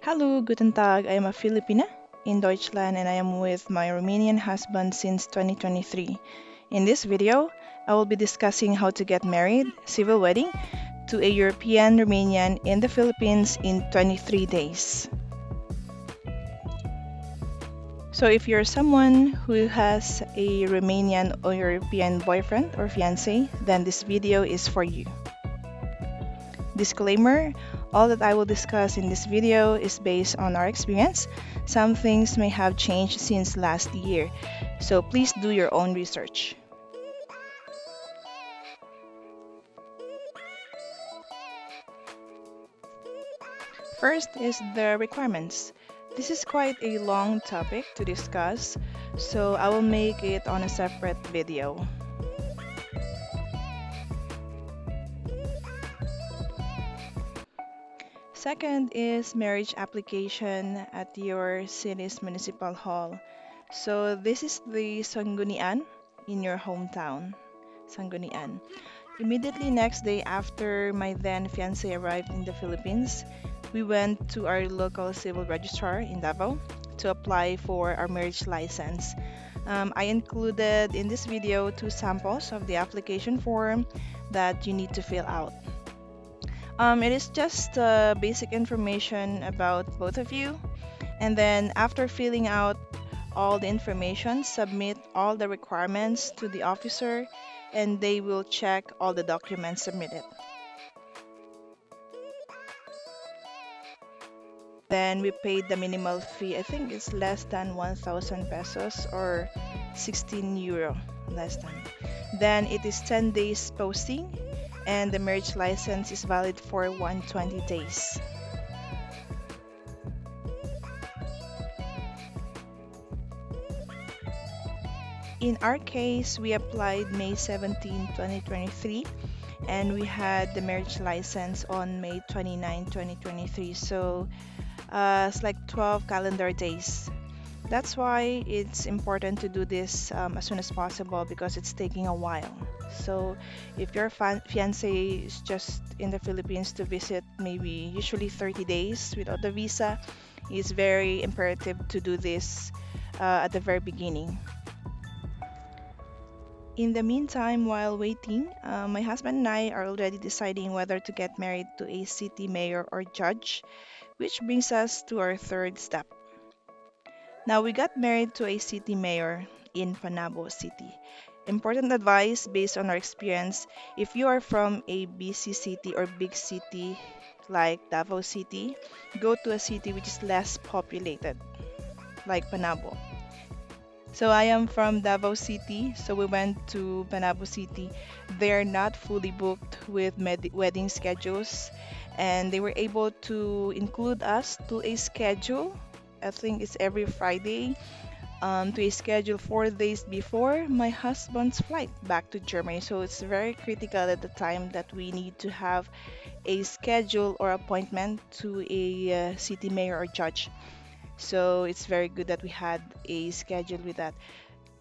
Hallo, guten Tag. I am a Filipina in Deutschland and I am with my Romanian husband since 2023. In this video, I will be discussing how to get married, civil wedding, to a European Romanian in the Philippines in 23 days. So if you're someone who has a Romanian or European boyfriend or fiancé, then this video is for you. Disclaimer, all that I will discuss in this video is based on our experience. Some things may have changed since last year, so please do your own research. First is the requirements. This is quite a long topic to discuss, so I will make it on a separate video. Second is marriage application at your city's municipal hall. So this is the Sanggunian in your hometown, Sanggunian. Immediately next day after my then fiancé arrived in the Philippines, we went to our local civil registrar in Davao to apply for our marriage license. I included in this video two samples of the application form that you need to fill out. It is just basic information about both of you. And then after filling out all the information, submit all the requirements to the officer and they will check all the documents submitted. Then we paid the minimal fee. I think it's less than 1,000 pesos or 16 euro, less than. Then it is 10 days posting and the marriage license is valid for 120 days. In our case, we applied May 17, 2023, and we had the marriage license on May 29, 2023. So it's like 12 calendar days. That's why it's important to do this as soon as possible because it's taking a while. So if your fiance is just in the Philippines to visit, maybe usually 30 days without the visa, it's very imperative to do this at the very beginning. In the meantime, while waiting, my husband and I are already deciding whether to get married to a city mayor or judge, which brings us to our third step. Now, we got married to a city mayor in Panabo City. Important advice based on our experience, if you are from a busy city or big city like Davao City, go to a city which is less populated, like Panabo. So I am from Davao City, so we went to Panabo City. They're not fully booked with wedding schedules, and they were able to include us to a schedule. I think it's every Friday, to a schedule 4 days before my husband's flight back to Germany. So it's very critical at the time that we need to have a schedule or appointment to a city mayor or judge. So it's very good that we had a schedule with that.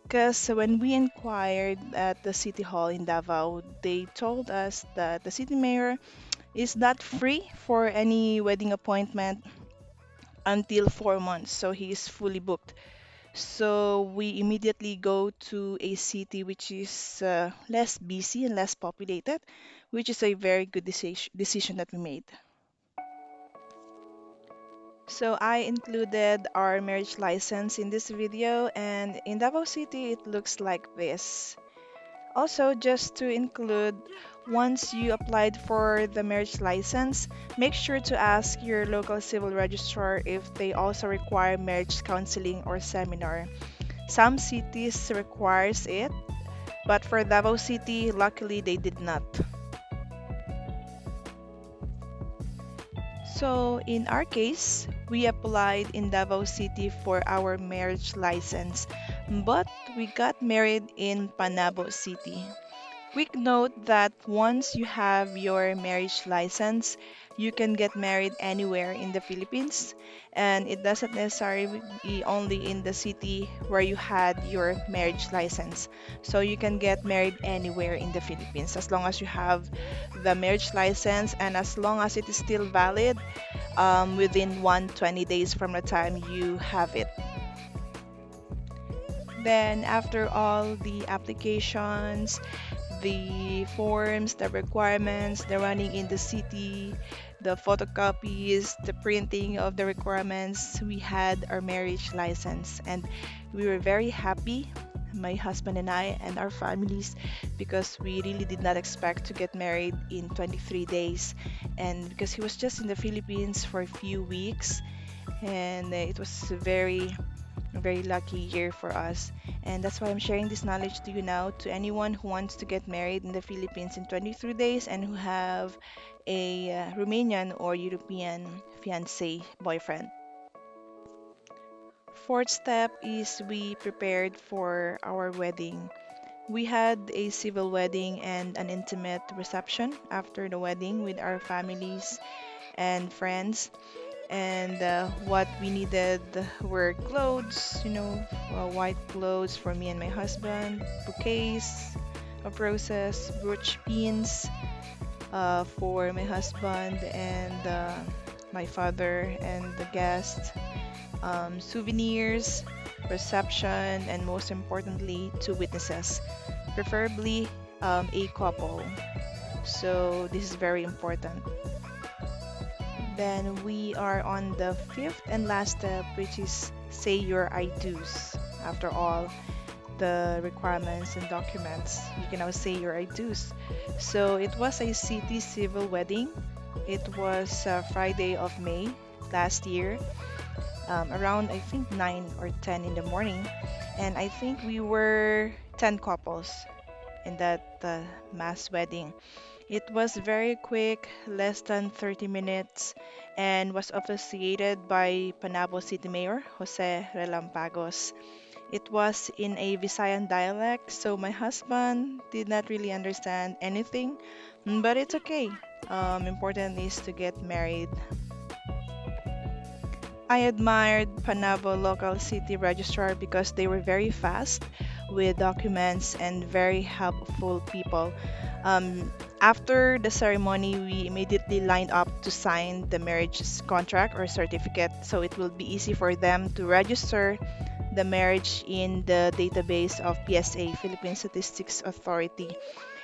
Because when we inquired at the city hall in Davao, they told us that the city mayor is not free for any wedding appointment until 4 months. So he is fully booked. So we immediately go to a city which is less busy and less populated, which is a very good decision that we made. So I included our marriage license in this video, and in Davao City it looks like this. Also, just to include, once you applied for the marriage license, make sure to ask your local civil registrar if they also require marriage counseling or seminar. Some cities requires it, but for Davao City, luckily they did not. So, in our case, we applied in Davao City for our marriage license, but we got married in Panabo City. Quick note that once you have your marriage license, You can get married anywhere in the Philippines, and it doesn't necessarily be only in the city where you had your marriage license. So you can get married anywhere in the Philippines as long as you have the marriage license and as long as it is still valid within 120 days from the time you have it. Then, after all the applications, the forms, the requirements, the running in the city, the photocopies, the printing of the requirements, we had our marriage license. And we were very happy, my husband and I, and our families, because we really did not expect to get married in 23 days. And because he was just in the Philippines for a few weeks, and it was a very lucky year for us. And that's why I'm sharing this knowledge to you now, to anyone who wants to get married in the Philippines in 23 days and who have a Romanian or European fiance boyfriend. Fourth step is we prepared for our wedding. We had a civil wedding and an intimate reception after the wedding with our families and friends. And what we needed were clothes, white clothes for me and my husband, bouquets of roses, brooch pins for my husband and my father and the guests, souvenirs, reception, and most importantly, two witnesses, preferably a couple. So this is very important. Then we are on the fifth and last step, which is say your I do's. After all the requirements and documents, you can now say your I do's. So it was a city civil wedding. It was Friday of May last year, around I think 9 or 10 in the morning. And I think we were 10 couples in that mass wedding. It was very quick, less than 30 minutes, and was officiated by Panabo City Mayor Jose Relampagos. It was in a Visayan dialect, so my husband did not really understand anything, but it's okay. Important is to get married. I admired Panabo local city registrar because they were very fast with documents and very helpful people. After the ceremony, we immediately lined up to sign the marriage contract or certificate so it will be easy for them to register the marriage in the database of PSA, Philippine Statistics Authority.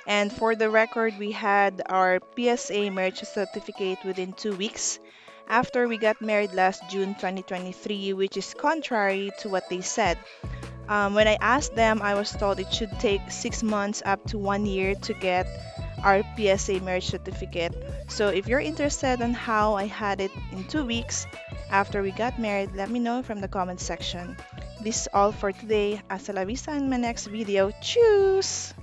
And for the record, we had our PSA marriage certificate within 2 weeks after we got married last June 2023, which is contrary to what they said. When I asked them, I was told it should take 6 months up to 1 year to get our PSA marriage certificate. So if you're interested on how I had it in 2 weeks after we got married, let me know from the comment section. This is all for today. Hasta la vista in my next video. Choose!